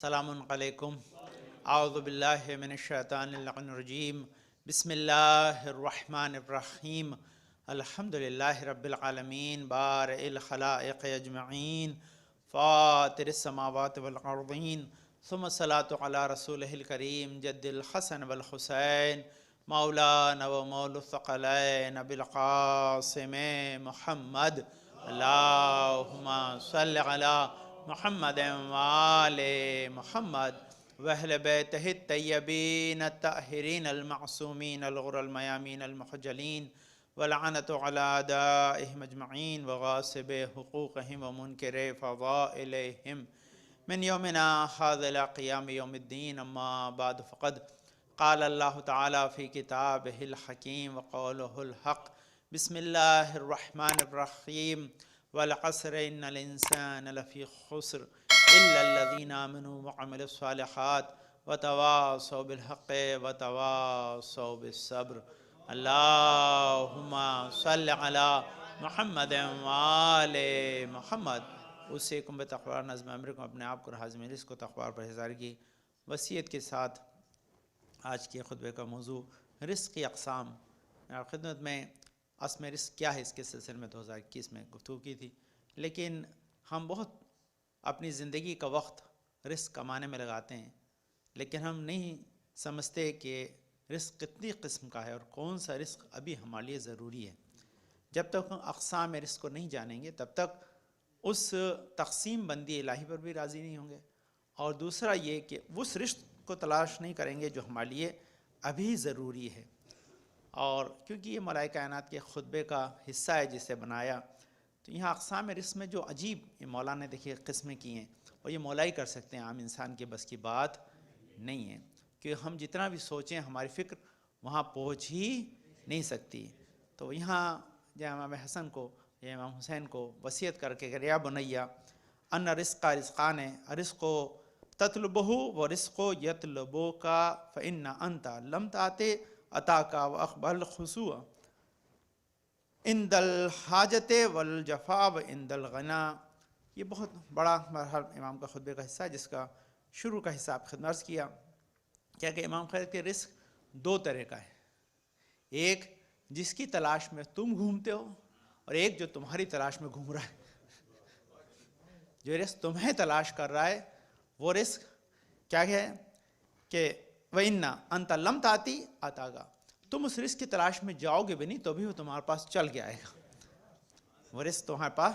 السلام علیکم۔ اعوذ باللہ من الشیطان الرجیم۔ بسم اللہ الرحمن الرحیم۔ الحمدللہ رب العالمین بارئ الخلائق اجمعین فاطر السماوات والارضین ثم الصلاة علی رسولہ الکریم جد الحسن والحسین مولانا و مولا الثقلین ابی القاسم محمد اللہم صلی علی محمد وآل محمد وأهل بيته الطيبين الطاهرين المعصومين الغر الميامين المحجلين ولعنة على أعدائهم أجمعين وغاصب حقوقهم ومنكر فضائلهم من يومنا هذا إلى قيام يوم الدين. أما بعد فقد قال الله تعالى في كتابه الحكيم وقوله الحق. بسم الله الرحمن الرحيم. والعصر إن الإنسان لفي خسر إلا الذين آمنوا وعملوا الصالحات وتواصوا بالحق وتواصوا بالصبر. اللهم صل على محمد وآل محمد. اوصیکم بتقوی نظم امرکم، اپنے آپ کو حازم رزق کو تقوی اور پرہیزگاری کی وصیت کے ساتھ آج کے خطبے کا موضوع رزق کی اقسام. خدمت میں اسم رزق کیا ہے اس کے سلسلے میں 2021 میں گفتگو کی تھی، لیکن ہم بہت اپنی زندگی کا وقت رزق کمانے میں لگاتے ہیں، لیکن ہم نہیں سمجھتے کہ رزق کتنی قسم کا ہے اور کون سا رزق ابھی ہمارے لیے ضروری ہے. جب تک ہم اقسام رزق کو نہیں جانیں گے تب تک اس تقسیم بندی الہی پر بھی راضی نہیں ہوں گے، اور دوسرا یہ کہ اس رزق کو تلاش نہیں کریں گے جو ہمارے لیے ابھی ضروری ہے. اور کیونکہ یہ ملائکہ کائنات کے خطبے کا حصہ ہے جسے بنایا، تو یہاں اقسام رزق میں جو عجیب یہ مولا نے دیکھیے قسمیں کی ہیں، اور یہ مولا ہی کر سکتے ہیں، عام انسان کے بس کی بات نہیں ہے، کہ ہم جتنا بھی سوچیں ہماری فکر وہاں پہنچ ہی نہیں سکتی. تو یہاں امام حسن کو یا امام حسین کو وصیت کر کے کہ یا بنیا ان رزق رزقان رزق تطلبہ و رزق یطلبوک فإن انت لم تعطِ عطاکا و اقبل خصوع عند الحاجت والجفا و عند الغنا. یہ بہت بڑا امام کا خطبے کا حصہ ہے جس کا شروع کا حصہ آپ خدمت عرض کیا کہ امام خالد کے رزق دو طرح کا ہے، ایک جس کی تلاش میں تم گھومتے ہو اور ایک جو تمہاری تلاش میں گھوم رہا ہے. جو رزق تمہیں تلاش کر رہا ہے وہ رزق کیا ہے کہ وَإِنَّ أَنْتَ لَمْ تَأْتِ عَطَاكَ، تم اس رزق کی تلاش میں جاؤ گے بھی نہیں تو بھی وہ تمہارے پاس چل کے آئے گا. وہ رزق تمہارے پاس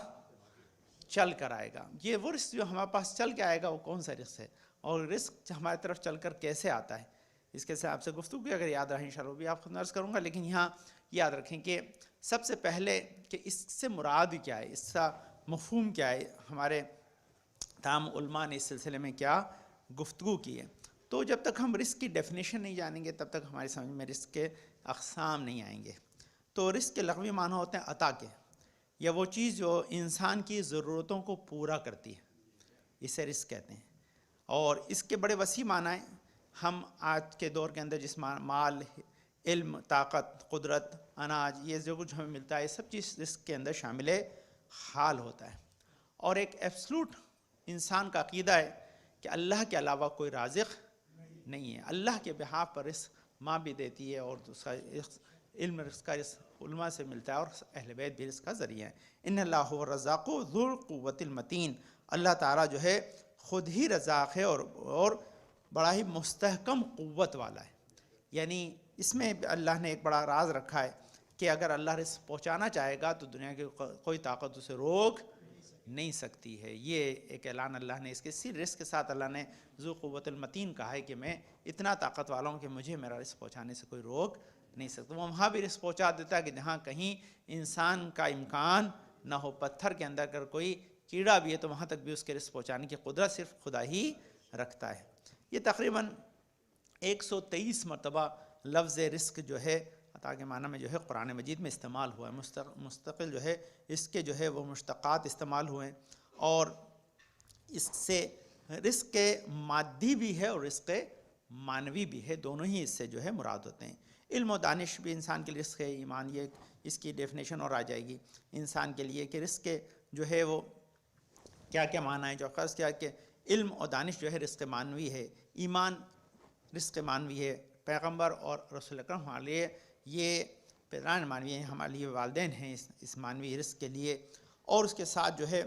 چل کر آئے گا. یہ وہ رزق جو ہمارے پاس چل کے آئے گا وہ کون سا رزق ہے، اور رزق ہماری طرف چل کر کیسے آتا ہے، اس کے ساتھ آپ سے گفتگو بھی اگر یاد رہیں انشاءاللہ بھی آپ خود عرض کروں گا. لیکن یہاں یاد رکھیں کہ سب سے پہلے کہ اس سے مراد کیا ہے، اس کا مفہوم کیا ہے. ہمارے تمام علماء نے اس سلسلے میں کیا گفتگو کی ہے. تو جب تک ہم رزق کی ڈیفینیشن نہیں جانیں گے تب تک ہماری سمجھ میں رزق کے اقسام نہیں آئیں گے. تو رزق کے لغوی معنی ہوتے ہیں عطا کے، یا وہ چیز جو انسان کی ضرورتوں کو پورا کرتی ہے، اسے رزق کہتے ہیں. اور اس کے بڑے وسیع معنی ہیں. ہم آج کے دور کے اندر جس مال، علم، طاقت، قدرت، اناج، یہ جو کچھ ہمیں ملتا ہے یہ سب چیز رزق کے اندر شامل حال ہوتا ہے. اور ایک ایبسلوٹ انسان کا عقیدہ ہے کہ اللہ کے علاوہ کوئی رازق نہیں ہے. اللہ کے بہاف پر رزق ماں بھی دیتی ہے، اور اس کا علم رزق کا رزق علماء سے ملتا ہے، اور اہل بیت بھی رزق کا ذریعہ ہے. ان اللہ هو الرزاق ذو القوۃ المتین. اللہ تعالیٰ جو ہے خود ہی رزاق ہے اور بڑا ہی مستحکم قوت والا ہے. یعنی اس میں اللہ نے ایک بڑا راز رکھا ہے کہ اگر اللہ رزق پہنچانا چاہے گا تو دنیا کی کوئی طاقت اسے روک نہیں سکتی ہے. یہ ایک اعلان اللہ نے اس کے اسی رزق کے ساتھ اللہ نے ذو قوت المتین کہا ہے کہ میں اتنا طاقت والا ہوں کہ مجھے میرا رزق پہنچانے سے کوئی روک نہیں سکتا. وہ وہاں بھی رزق پہنچا دیتا ہے کہ جہاں کہیں انسان کا امکان نہ ہو. پتھر کے اندر اگر کوئی کیڑا بھی ہے تو وہاں تک بھی اس کے رزق پہنچانے کی قدرت صرف خدا ہی رکھتا ہے. یہ تقریباً 123 مرتبہ لفظ رزق جو ہے عطا کے معنی میں جو ہے قرآن مجید میں استعمال ہوا ہے. مستقل جو ہے اس کے جو ہے وہ مشتقات استعمال ہوئے ہیں، اور اس سے رزق مادی بھی ہے اور رزق معنوی بھی ہے، دونوں ہی اس سے جو ہے مراد ہوتے ہیں. علم و دانش بھی انسان کے لیے رزق ہے. ایمان یہ اس کی ڈیفینیشن اور آ جائے گی انسان کے لیے کہ رزق جو ہے وہ کیا کیا معنی ہے. جو خاص کیا کہ علم اور دانش جو ہے رزق معنوی ہے، ایمان رزق معنوی ہے، پیغمبر اور رسول اکرم علیہ یہ پیران معنوی ہیں، ہمارے لیے والدین ہیں اس معنوی رزق کے لیے، اور اس کے ساتھ جو ہے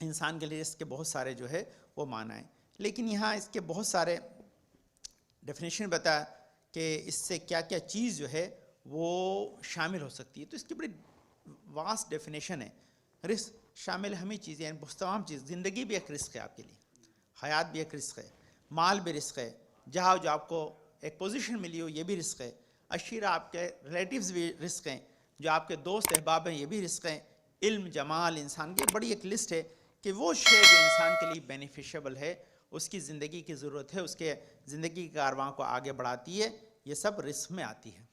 انسان کے لیے رزق کے بہت سارے جو ہے وہ معنی ہیں، لیکن یہاں اس کے بہت سارے ڈیفینیشن بتایا کہ اس سے کیا کیا چیز جو ہے وہ شامل ہو سکتی ہے، تو اس کی بڑی واسٹ ڈیفینیشن ہے۔ رزق شامل ہمیں چیزیں ہیں، تمام چیز، زندگی بھی ایک رزق ہے آپ کے لیے، حیات بھی ایک رزق ہے، مال بھی رزق ہے، جہاں جو آپ کو ایک پوزیشن ملی ہو یہ بھی رزق ہے، عشیرہ آپ کے ریلیٹیوز بھی رزق ہیں، جو آپ کے دوست احباب ہیں یہ بھی رزق ہیں، علم، جمال، انسان کی بڑی ایک لسٹ ہے کہ وہ شے جو انسان کے لیے بینیفیشیبل ہے، اس کی زندگی کی ضرورت ہے، اس کے زندگی کے کارواں کو آگے بڑھاتی ہے، یہ سب رزق میں آتی ہے۔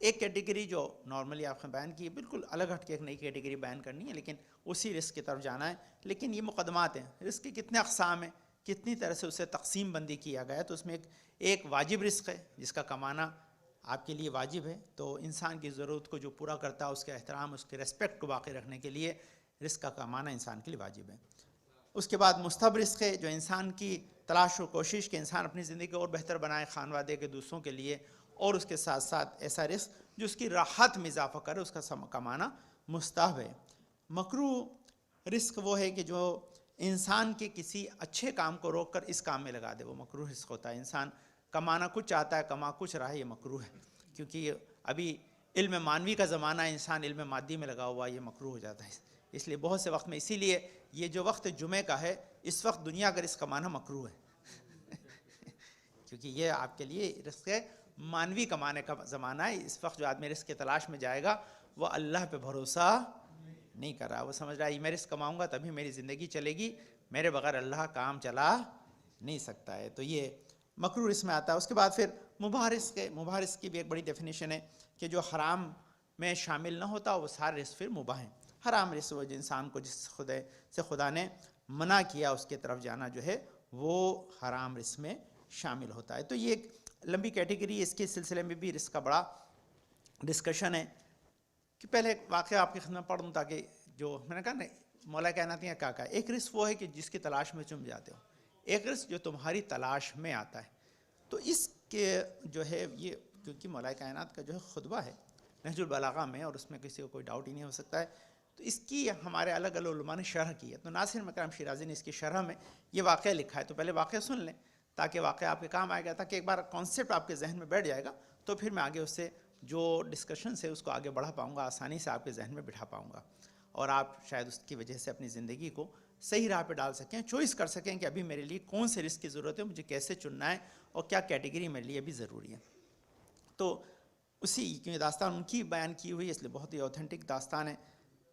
ایک کیٹیگری جو نارملی آپ نے بیان کی ہے، بالکل الگ ہٹ کے ایک نئی کیٹیگری بیان کرنی ہے، لیکن اسی رزق کی طرف جانا ہے، لیکن یہ مقدمات ہیں، رزق کے کتنے اقسام ہیں، کتنی طرح سے اسے تقسیم بندی کیا گیا ہے، تو اس میں ایک واجب رزق ہے جس کا کمانا آپ کے لیے واجب ہے، تو انسان کی ضرورت کو جو پورا کرتا ہے، اس کے احترام، اس کے ریسپیکٹ کو باقی رکھنے کے لیے رزق کا کمانا انسان کے لیے واجب ہے۔ اس کے بعد مستحب رزق ہے، جو انسان کی تلاش و کوشش کہ انسان اپنی زندگی کو اور بہتر بنائے، خانوادے کے دوسروں کے لیے، اور اس کے ساتھ ساتھ ایسا رزق جو اس کی راحت میں اضافہ کرے، اس کا کمانا مستحب ہے۔ مکروہ رزق وہ ہے کہ جو انسان کے کسی اچھے کام کو روک کر اس کام میں لگا دے، وہ مکروہ رزق ہوتا ہے۔ انسان کمانا کچھ چاہتا ہے، کما کچھ رہا ہے، یہ مکروہ ہے، کیونکہ ابھی علم معنوی کا زمانہ ہے، انسان علم مادی میں لگا ہوا، یہ مکروہ ہو جاتا ہے۔ اس لیے بہت سے وقت میں، اسی لیے یہ جو وقت جمعے کا ہے، اس وقت دنیا کا رزق کمانا مکروہ ہے کیونکہ یہ آپ کے لیے رزق معنوی کمانے کا زمانہ ہے۔ اس وقت جو آدمی رزق کی تلاش میں جائے گا، وہ اللہ پہ بھروسہ نہیں کر رہا، وہ سمجھ رہا ہے میں رزق کماؤں گا تبھی میری زندگی چلے گی، میرے بغیر اللہ کام چلا نہیں سکتا ہے، تو یہ مکروہ رزق میں آتا ہے۔ اس کے بعد پھر مباح رزق ہے، مباح رزق کی بھی ایک بڑی ڈیفینیشن ہے کہ جو حرام میں شامل نہ ہوتا، وہ سارے رزق پھر مباح ہیں۔ حرام رزق وہ جو انسان کو جس سے خدا نے منع کیا اس کی طرف جانا جو ہے وہ حرام رزق میں شامل ہوتا ہے۔ تو یہ ایک لمبی کیٹیگری ہے، اس کے سلسلے میں بھی رزق کا بڑا ڈسکشن ہے۔ کہ پہلے ایک واقعہ آپ کی خدمت پڑھوں تاکہ جو میں نے کہا نا مولا کائنات نے کیا کہا، ایک رزق وہ ہے کہ جس کی تلاش میں تم جاتے ہو، ایک رزق جو تمہاری تلاش میں آتا ہے۔ تو اس کے جو ہے یہ کیونکہ مولا کائنات کا جو ہے خطبہ ہے نہج البلاغہ میں، اور اس میں کسی کو کوئی ڈاؤٹ ہی نہیں ہو سکتا ہے، تو اس کی ہمارے الگ الگ علماء نے شرح کی ہے۔ تو ناصر مکرم شیرازی نے اس کی شرح میں یہ واقعہ لکھا ہے، تو پہلے واقعہ سن لیں تاکہ واقعہ آپ کے کام آئے گا، تاکہ ایک بار کانسیپٹ آپ کے ذہن میں بیٹھ جائے گا، تو پھر میں آگے اس سے جو ڈسکشن سے اس کو آگے بڑھا پاؤں گا، آسانی سے آپ کے ذہن میں بٹھا پاؤں گا، اور آپ شاید اس کی وجہ سے اپنی زندگی کو صحیح راہ پہ ڈال سکیں، چوائس کر سکیں کہ ابھی میرے لیے کون سے رزق کی ضرورت ہے، مجھے کیسے چننا ہے، اور کیا کیٹیگری میرے لیے ابھی ضروری ہے۔ تو اسی کیونکہ داستان ان کی بیان کی ہوئی، اس لیے بہت ہی اوتھینٹک داستان ہے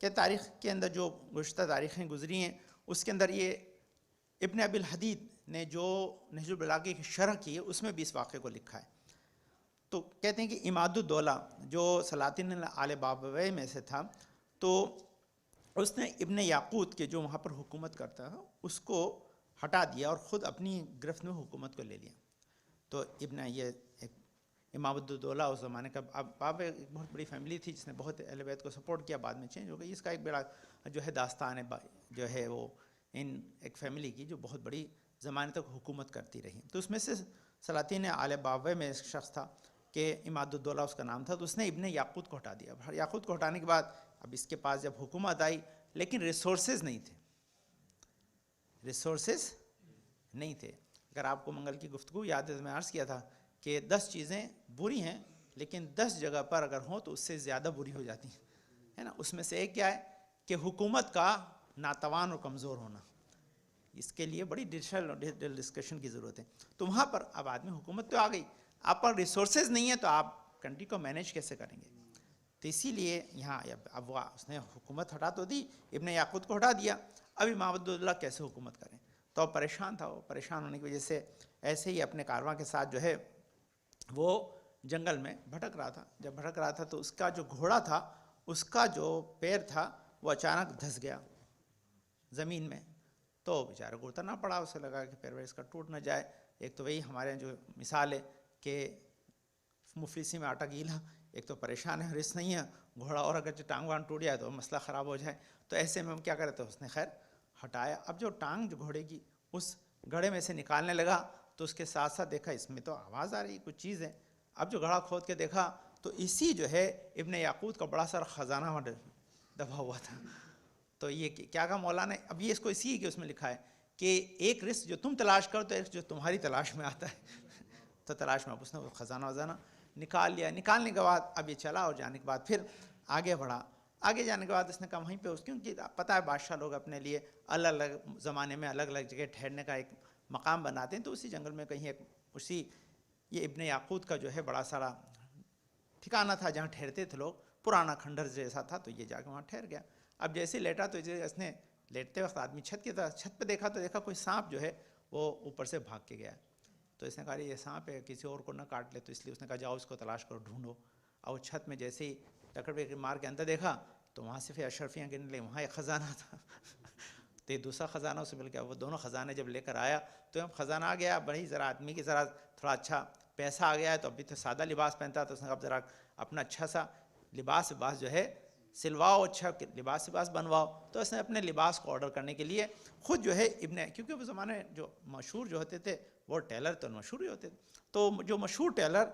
کہ تاریخ کے اندر جو گزشتہ تاریخیں گزری ہیں اس کے اندر یہ ابن ابی الحدید نے جو نہج البلاغہ کی شرح کی ہے اس میں بھی اس واقعے کو لکھا ہے۔ تو کہتے ہیں کہ عماد الدولہ جو سلاطین آل بابویہ میں سے تھا، تو اس نے ابن یاقوت کے جو وہاں پر حکومت کرتا تھا اس کو ہٹا دیا اور خود اپنی گرفت میں حکومت کو لے لیا۔ تو یہ ایک امام الدولہ اس زمانے کا باب ایک بہت بڑی فیملی تھی جس نے بہت اہل بیت کو سپورٹ کیا، بعد میں چینج ہو گئی۔ اس کا ایک بڑا جو ہے داستان ہے جو ہے وہ ایک فیملی کی جو بہت بڑی زمانے تک حکومت کرتی رہی۔ تو اس میں سے سلاطین آل بابویہ میں ایک شخص تھا کہ عماد الدولہ اس کا نام تھا، تو اس نے ابن یاقوت کو ہٹا دیا۔ یاقوت کو ہٹانے کے بعد اب اس کے پاس جب حکومت آئی لیکن ریسورسز نہیں تھے، ریسورسز نہیں تھے۔ اگر آپ کو منگل کی گفتگو یاد ہے، میں عرض کیا تھا کہ 10 چیزیں بری ہیں لیکن 10 جگہ پر اگر ہوں تو اس سے زیادہ بری ہو جاتی ہیں، ہے نا۔ اس میں سے ایک کیا ہے کہ حکومت کا ناتوان اور کمزور ہونا، اس کے لیے بڑی ڈیٹیل ڈسکشن کی ضرورت ہے۔ تو وہاں پر اب آدمی حکومت تو آ گئی، آپ پر ریسورسز نہیں ہے تو آپ کنٹری کو مینیج کیسے کریں گے؟ تو اسی لیے یہاں اب وہ اس نے حکومت ہٹا تو دی، ابن یاقوت کو ہٹا دیا، اب امام عبداللہ کیسے حکومت کریں؟ تو پریشان تھا، وہ پریشان ہونے کی وجہ سے ایسے ہی اپنے کارواں کے ساتھ جو ہے وہ جنگل میں بھٹک رہا تھا۔ جب بھٹک رہا تھا تو اس کا جو گھوڑا تھا اس کا جو پیر تھا وہ اچانک دھس گیا زمین میں، تو بیچارہ کو اترنا پڑا، اسے لگا کہ پیر اس کا ٹوٹ نہ جائے۔ ایک تو وہی ہمارے جو مثال ہے کہ مفلسی میں آٹا گیلا، ایک تو پریشان ہے، رزق نہیں ہے، گھوڑا اور اگر ٹانگ وانگ ٹوٹ جائے تو مسئلہ خراب ہو جائے، تو ایسے میں ہم کیا کرے، تو اس نے خیر ہٹایا۔ اب جو ٹانگ جو گھوڑے کی اس گھڑے میں سے نکالنے لگا تو اس کے ساتھ ساتھ دیکھا اس میں تو آواز آ رہی کچھ چیز ہے. اب جو گھڑا کھود کے دیکھا تو اسی جو ہے ابن یاقوت کا بڑا سارا خزانہ وہاں دبا ہوا تھا. تو یہ کیا کہا مولانا نے, اب یہ اس کو اسی کہ اس میں لکھا ہے کہ ایک رزق جو تم تلاش کرو تو ایک جو تمہاری تلاش میں آتا ہے. تو تلاش میں اب اس نے وہ خزانہ وزانہ نکال لیا. نکالنے کے بعد اب یہ چلا اور جانے کے بعد پھر آگے بڑھا. آگے جانے کے بعد اس نے کہا وہیں پہ اس کیونکہ پتہ ہے بادشاہ لوگ اپنے لیے الگ الگ زمانے میں الگ الگ جگہ ٹھہرنے کا ایک مقام بناتے ہیں. تو اسی جنگل میں کہیں ایک اسی یہ ابن یاقوت کا جو ہے بڑا سارا ٹھکانہ تھا جہاں ٹھہرتے تھے لوگ, پرانا کھنڈر جیسا تھا. تو یہ جا کے وہاں ٹھہر گیا. اب جیسے لیٹا تو اس نے لیٹتے وقت آدمی چھت پہ دیکھا تو دیکھا کوئی سانپ جو ہے وہ اوپر سے بھاگ کے گیا. تو اس نے کہا یہ سانپ ہے, کسی اور کو نہ کاٹ لے, تو اس لیے اس نے کہا جاؤ اس کو تلاش کرو, ڈھونڈو. اور چھت میں جیسے ہی ٹکر پہ مار کے اندر دیکھا تو وہاں سے پھر اشرفیاں گرنے لگیں, وہاں ایک خزانہ تھا. تو یہ دوسرا خزانہ اسے مل گیا. وہ دونوں خزانے جب لے کر آیا تو اب خزانہ آ گیا, بڑی ذرا آدمی کی ذرا تھوڑا اچھا پیسہ آ گیا ہے, تو ابھی تو سادہ لباس پہنتا, تو اس نے کہا ذرا اپنا اچھا سا لباس جو ہے سلواؤ, اچھا لباس بنواؤ. تو اس نے اپنے لباس کو آرڈر کرنے کے لیے خود جو ہے کیونکہ وہ زمانے جو مشہور جو ہوتے تھے وہ ٹیلر تو مشہور ہی ہوتے تھے. تو جو مشہور ٹیلر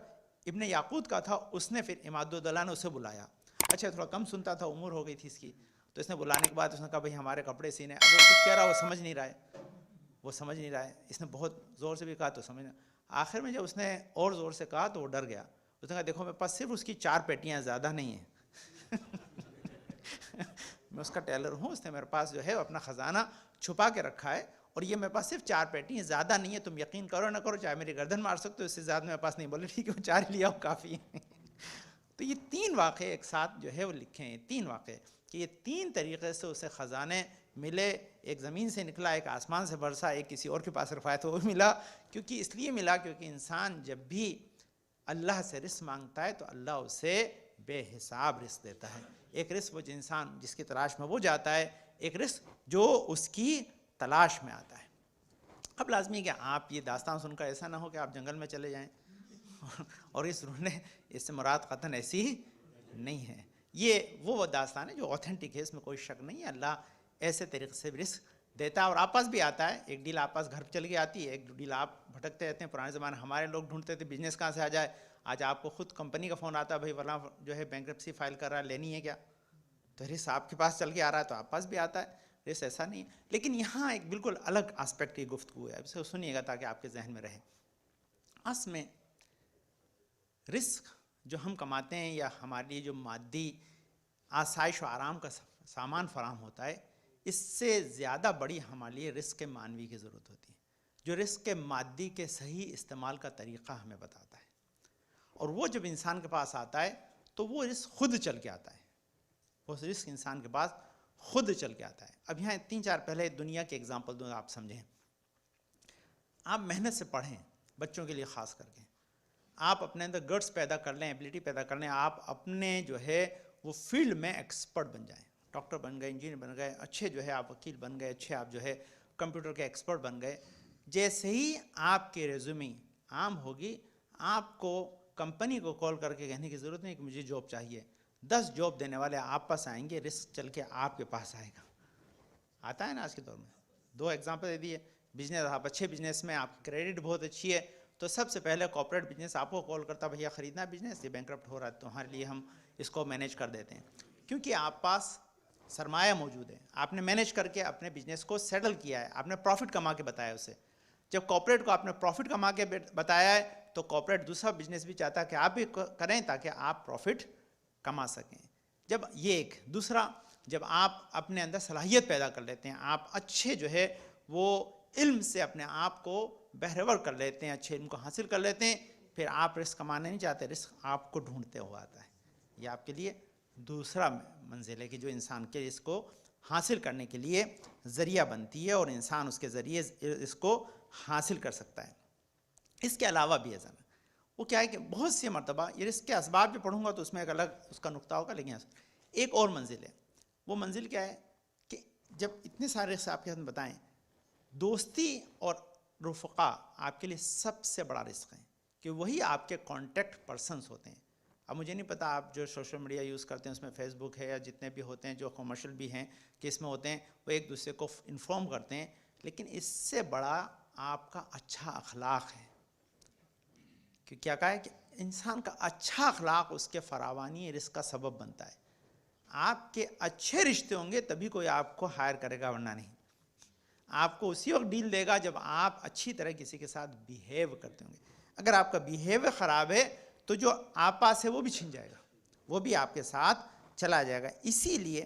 ابن یاقوت کا تھا اس نے پھر اماد الدولہ نے اسے بلایا. اچھا تھوڑا کم سنتا تھا, عمر ہو گئی تھی اس کی. تو اس نے بلانے کے بعد اس نے کہا بھائی ہمارے کپڑے سینے. اب وہ کچھ کہہ رہا, وہ سمجھ نہیں رہا ہے. اس نے بہت زور سے بھی کہا تو سمجھ نہیں. آخر میں جب اس نے اور زور سے کہا تو وہ ڈر گیا. اس نے کہا دیکھو میرے پاس صرف اس کی 4 پیٹیاں, زیادہ نہیں ہیں. میں اس کا ٹیلر ہوں, اس نے میرے پاس جو ہے اپنا خزانہ چھپا کے رکھا ہے, اور یہ میرے پاس صرف 4 پیٹی ہیں, زیادہ نہیں ہے. تم یقین کرو نہ کرو, چاہے میری گردن مار سکتے ہو, اس سے زیادہ میرے پاس نہیں. بولے ٹھیک ہے, وہ 4 ہی لیا کافی ہیں. تو یہ 3 واقعے ایک ساتھ جو ہے وہ لکھے ہیں, 3 واقعے کہ یہ 3 طریقے سے اسے خزانے ملے. ایک زمین سے نکلا, ایک آسمان سے برسا, ایک کسی اور کے پاس رفایا تو وہ ملا. کیونکہ اس لیے ملا کیونکہ انسان جب بھی اللہ سے رزق مانگتا ہے تو اللہ اسے بے حساب رزق دیتا ہے. ایک رزق وہ انسان جس کی تلاش میں وہ جاتا ہے, ایک رزق جو اس کی تلاش میں آتا ہے. اب لازمی کہ آپ یہ داستان سن کر ایسا نہ ہو کہ آپ جنگل میں چلے جائیں اور اس سے مراد قطعاً ایسی نہیں ہے. یہ وہ داستان ہے جو اوتھینٹک ہے, اس میں کوئی شک نہیں ہے. اللہ ایسے طریقے سے رزق دیتا ہے اور آپ پاس بھی آتا ہے. ایک ڈیل آپ پاس گھر چل کے آتی ہے, ایک ڈیل آپ بھٹکتے رہتے ہیں. پرانے زمانے ہمارے لوگ ڈھونڈتے تھے بزنس کہاں سے آ جائے. آج آپ کو خود کمپنی کا فون آتا ہے, بھائی فلاں جو ہے بینکرپسی فائل کر رہا ہے, لینی ہے کیا. تو رزق آپ کے پاس چل کے آ رہا ہے تو آپ پاس بھی آتا ہے. رزق ایسا نہیں ہے. لیکن یہاں ایک بالکل الگ آسپیکٹ کی گفتگو ہے, اب اسے سنیے گا تاکہ آپ کے ذہن میں رہے. اصل میں رزق جو ہم کماتے ہیں یا ہمارے لیے جو مادی آسائش و آرام کا سامان فراہم ہوتا ہے, اس سے زیادہ بڑی ہمارے لیے رزق معنوی کی ضرورت ہوتی ہے, جو رزق مادی کے صحیح استعمال کا طریقہ ہمیں بتاتا ہے. اور وہ جب انسان کے پاس آتا ہے تو وہ رزق خود چل کے آتا ہے. وہ رزق انسان کے پاس خود چل کے آتا ہے. اب یہاں 3-4 پہلے دنیا کے اگزامپل دوں, آپ سمجھیں. آپ محنت سے پڑھیں, بچوں کے لیے خاص کر کے. آپ اپنے اندر گٹس پیدا کر لیں, ایبلٹی پیدا کر لیں. آپ اپنے جو ہے وہ فیلڈ میں ایکسپرٹ بن جائیں. ڈاکٹر بن گئے, انجینئر بن گئے, اچھے جو ہے آپ وکیل بن گئے, اچھے آپ جو ہے کمپیوٹر کے ایکسپرٹ بن گئے. جیسے ہی آپ کی ریزیومے عام ہوگی, آپ کو کمپنی کو کال کر کے کہنے کی ضرورت نہیں کہ مجھے جاب چاہیے. 10 جاب دینے والے آپ پاس آئیں گے, رزق چل کے آپ کے پاس آئے گا. آتا ہے نا آج کے دور میں. 2 ایگزامپل دے دیے. بزنس, آپ اچھے بزنس میں, آپ کی کریڈٹ بہت اچھی ہے, تو سب سے پہلے کارپوریٹ بزنس آپ کو کال کرتا, بھیا خریدنا بزنس, یہ بینکرپٹ ہو رہا ہے, تمہارے لیے ہم اس کو مینیج کر دیتے ہیں. کیونکہ آپ پاس سرمایہ موجود ہے, آپ نے مینیج کر کے اپنے بزنس کو سیٹل کیا ہے, آپ نے پروفٹ کما کے بتایا اسے. جب کارپوریٹ کو آپ نے پروفٹ کما کے بتایا ہے تو کارپوریٹ دوسرا بزنس بھی چاہتا ہے کہ آپ بھی کریں تاکہ آپ پروفٹ کما سکیں. جب یہ ایک دوسرا, جب آپ اپنے اندر صلاحیت پیدا کر لیتے ہیں, آپ اچھے جو ہے وہ علم سے اپنے آپ کو بہرور کر لیتے ہیں, اچھے علم کو حاصل کر لیتے ہیں, پھر آپ رزق کمانے نہیں چاہتے, رزق آپ کو ڈھونڈتے ہوا آتا ہے. یہ آپ کے لیے دوسرا منزل ہے کہ جو انسان کے رزق کو حاصل کرنے کے لیے ذریعہ بنتی ہے اور انسان اس کے ذریعے اس کو حاصل کر سکتا ہے. اس کے علاوہ بھی ہے وہ کیا ہے کہ بہت سی مرتبہ یہ رزق کے اسباب جو پڑھوں گا تو اس میں ایک الگ اس کا نقطہ ہوگا, لیکن ایک اور منزل ہے. وہ منزل کیا ہے کہ جب اتنے سارے رزق آپ کے ساتھ بتائیں, دوستی اور رفقا آپ کے لیے سب سے بڑا رزق ہے کہ وہی آپ کے کانٹیکٹ پرسنس ہوتے ہیں. اب مجھے نہیں پتا آپ جو سوشل میڈیا یوز کرتے ہیں اس میں فیس بک ہے یا جتنے بھی ہوتے ہیں جو کمرشل بھی ہیں کہ اس میں ہوتے ہیں, وہ ایک دوسرے کو انفارم کرتے ہیں, لیکن اس سے بڑا آپ کا اچھا اخلاق ہے. کہ کیا کہا ہے کہ انسان کا اچھا اخلاق اس کے فراوانی رزق کا سبب بنتا ہے. آپ کے اچھے رشتے ہوں گے تبھی کوئی آپ کو ہائر کرے گا، ورنہ نہیں. آپ کو اسی وقت ڈیل دے گا جب آپ اچھی طرح کسی کے ساتھ بیہیو کرتے ہوں گے. اگر آپ کا بیہیو خراب ہے تو جو آپ پاس ہے وہ بھی چھن جائے گا، وہ بھی آپ کے ساتھ چلا جائے گا. اسی لیے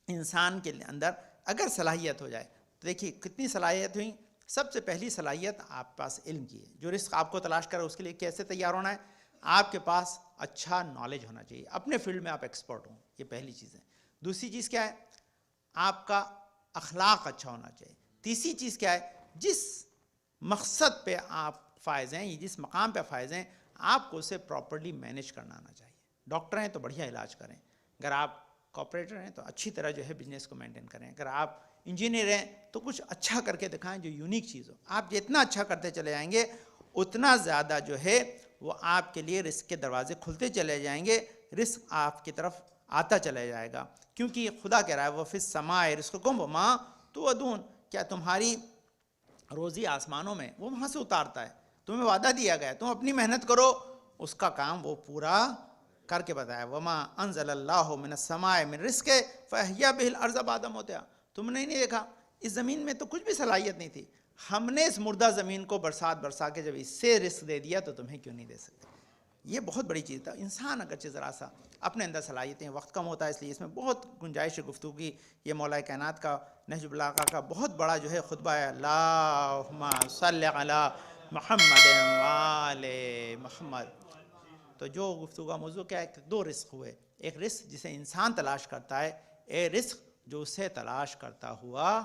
انسان کے اندر اگر صلاحیت ہو جائے تو دیکھیے کتنی صلاحیت ہوئی. سب سے پہلی صلاحیت آپ پاس علم کی ہے. جو رزق آپ کو تلاش کرے اس کے لیے کیسے تیار ہونا ہے؟ آپ کے پاس اچھا نالج ہونا چاہیے، اپنے فیلڈ میں آپ ایکسپرٹ ہوں، یہ پہلی چیز ہے. دوسری چیز کیا ہے؟ آپ کا اخلاق اچھا ہونا چاہیے. تیسری چیز کیا ہے؟ جس مقصد پہ آپ فائز ہیں، جس مقام پہ فائز ہیں، آپ کو اسے پراپرلی مینیج کرنا آنا چاہیے. ڈاکٹر ہیں تو بڑھیا علاج کریں، اگر آپ کوآپریٹر ہیں تو اچھی طرح جو ہے بزنس کو مینٹین کریں، اگر آپ انجینئر ہیں تو کچھ اچھا کر کے دکھائیں جو یونیک چیز ہو. آپ جتنا اچھا کرتے چلے جائیں گے اتنا زیادہ جو ہے وہ آپ کے لیے رزق کے دروازے کھلتے چلے جائیں گے، رزق آپ کی طرف آتا چلا جائے گا. کیونکہ خدا کہہ رہا ہے وہ فی السماء رزقکم وما توعدون، کیا تمہاری روزی آسمانوں میں، وہ وہاں سے اتارتا ہے. تمہیں وعدہ دیا گیا ہے، تم اپنی محنت کرو، اس کا کام وہ پورا کر کے بتایا. وما انزل اللہ من السماء من رزق فاحیا به الارض بعد موتها. تم نے نہیں دیکھا اس زمین میں تو کچھ بھی صلاحیت نہیں تھی، ہم نے اس مردہ زمین کو برسا کے جب اس سے رزق دے دیا تو تمہیں کیوں نہیں دے سکتے؟ یہ بہت بڑی چیز تھا. انسان اگرچہ ذرا سا اپنے اندر صلاحیتیں، وقت کم ہوتا ہے اس لیے اس میں بہت گنجائش ہے گفتگو کی. یہ مولا کائنات کا نہج البلاغہ کا بہت بڑا جو ہے خطبہ ہے. اللہم صلی علی محمد وآل محمد. تو جو گفتگو کا موضوع کیا ہے کہ دو رزق ہوئے، ایک رزق جسے انسان تلاش کرتا ہے، ایک رزق جو اسے تلاش کرتا ہوا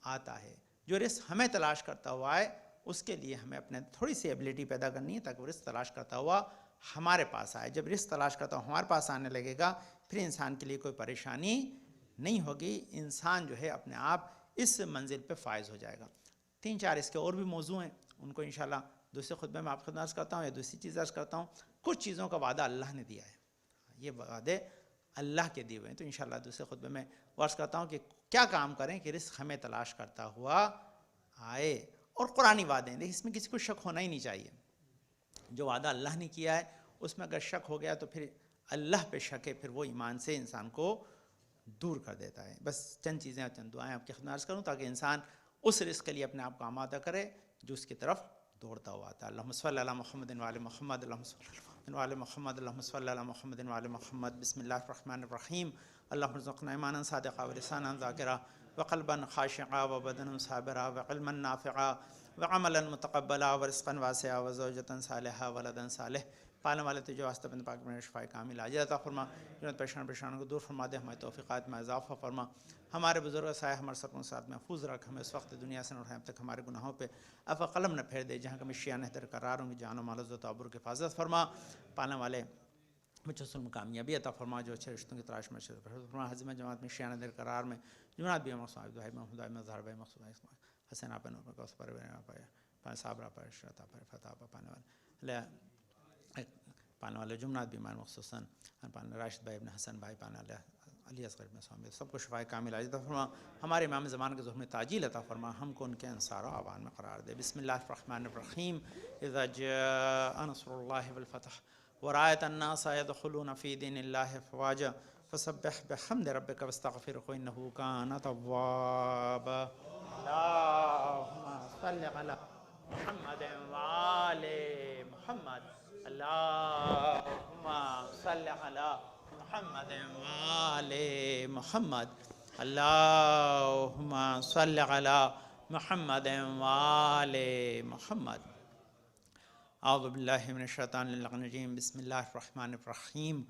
آتا ہے. جو رزق ہمیں تلاش کرتا ہوا ہے اس کے لیے ہمیں اپنے تھوڑی سی ایبلٹی پیدا کرنی ہے تاکہ وہ رزق تلاش کرتا ہوا ہمارے پاس آئے. جب رزق تلاش کرتا ہوا ہمارے پاس آنے لگے گا پھر انسان کے لیے کوئی پریشانی نہیں ہوگی. انسان جو ہے اپنے آپ اس منزل پہ فائز ہو جائے گا. 3-4 اس کے اور بھی موضوع ہیں، ان کو انشاءاللہ دوسرے خطبے میں آپ خدمت عرض کرتا ہوں یا دوسری چیز عرض کرتا ہوں. کچھ چیزوں کا وعدہ اللہ نے دیا ہے، یہ وعدے اللہ کے دیے ہوئے ہیں، تو انشاءاللہ دوسرے خطبے میں عرض کرتا ہوں کہ کیا کام کریں کہ رزق ہمیں تلاش کرتا ہوا آئے. اور قرآنی وعدے ہیں، اس میں کسی کو شک ہونا ہی نہیں چاہیے. جو وعدہ اللہ نے کیا ہے اس میں اگر شک ہو گیا تو پھر اللہ پہ شک ہے، پھر وہ ایمان سے انسان کو دور کر دیتا ہے. بس چند چیزیں اور چند دعائیں آپ کی خدمت عرض کروں تاکہ انسان اس رزق کے لیے اپنے آپ کو آمادہ کرے جو اس کی طرف دوڑتا ہوا تھا. اللہم صلی علی محمد وعلی محمد، اللہم صلی علی محمد وعلی محمد، اللہم صلی علی محمد وعلی محمد. بسم اللہ الرحمن الرحیم. اللہم ارزقنا ایمانا صادقا ولسانا ذاکرا وقلبا خاشعا وبدنا صابرا وعلما نافعا وعملا متقبلا ورزقا واسعا وزوجتا صالحا ولدا صالح. پالنے والے تجھے واسطہ بند پاک میں شفاء کامل عاجل عطا فرما، جنت پریشان کو دور فرما دے، ہمارے توفیقات میں اضافہ فرما. ہمارے بزرگ سایہ ہمارے سروں کے ساتھ محفوظ رکھ، ہمیں اس وقت دنیا سے نہ اٹھائے اب تک ہمارے گناہوں پہ عفو قلم نہ پھیر دے. جہاں کمی شیعہ در قرار ہوں گی جان و مال و تعبر کی حفاظت فرما. پالنے والے مجھے میں کامیابی عطا فرما، جو اچھے رشتوں کی تلاش میں فرما. حزمہ جماعت میں شیعہ در قرار میں جماعت بھی مقصود دعائی محمود مظہر بھائی مقصود حسین آپ نور کو پر پائے صابرہ پر شرطہ پر فتح پانے والے جمنات بیمار مخصوصاً پانے راشد بھائی ابن حسن بھائی پانے والے علی اصغر ابن سوامی سب کو شفاء کامل عطا فرما. ہمارے امام زمان کے ظہور میں تاجیل عطا فرما، ہم کو ان کے انصار و اعوان میں قرار دے. بسم اللہ الرحمن الرحیم. اذا جاء نصر اللہ والفتح ورأيت الناس يدخلون في دين الله افواجا فسبح بحمد ربك واستغفره انه كان توابا. اللهم صل على محمد وآل محمد. اللهم صل على محمد وآل محمد. اللهم صل على محمد وآل محمد. اعوذ باللہ من الشیطان الرجیم. بسم اللہ الرحمن الرحیم.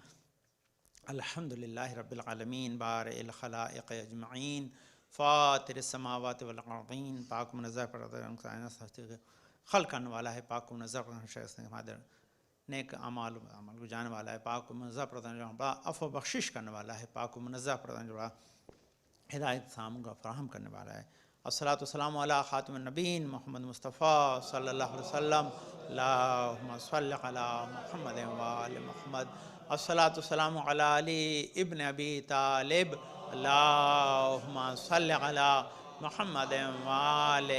الحمد للہ رب العالمین بارئ الخلائق اجمعین فاطر السماوات والارضین. پاک منزہ پر خلق کرنے والا ہے، پاک و منزہ پر نیک اعمال کو جانے والا ہے، پاک و منزہ پر بڑا عفو بخشش کرنے والا ہے، پاک و منزہ پر بڑا ہدایت سام کا فراہم کرنے والا ہے. الصلاۃ والسلام علی خاتم النبیین محمد مصطفیٰ صلی اللہ علیہ وسلم. اللہم صلی علی محمد وآل محمد. الصلاۃ والسلام علی علی ابن ابی طالب. اللہم صلی علی محمد وآل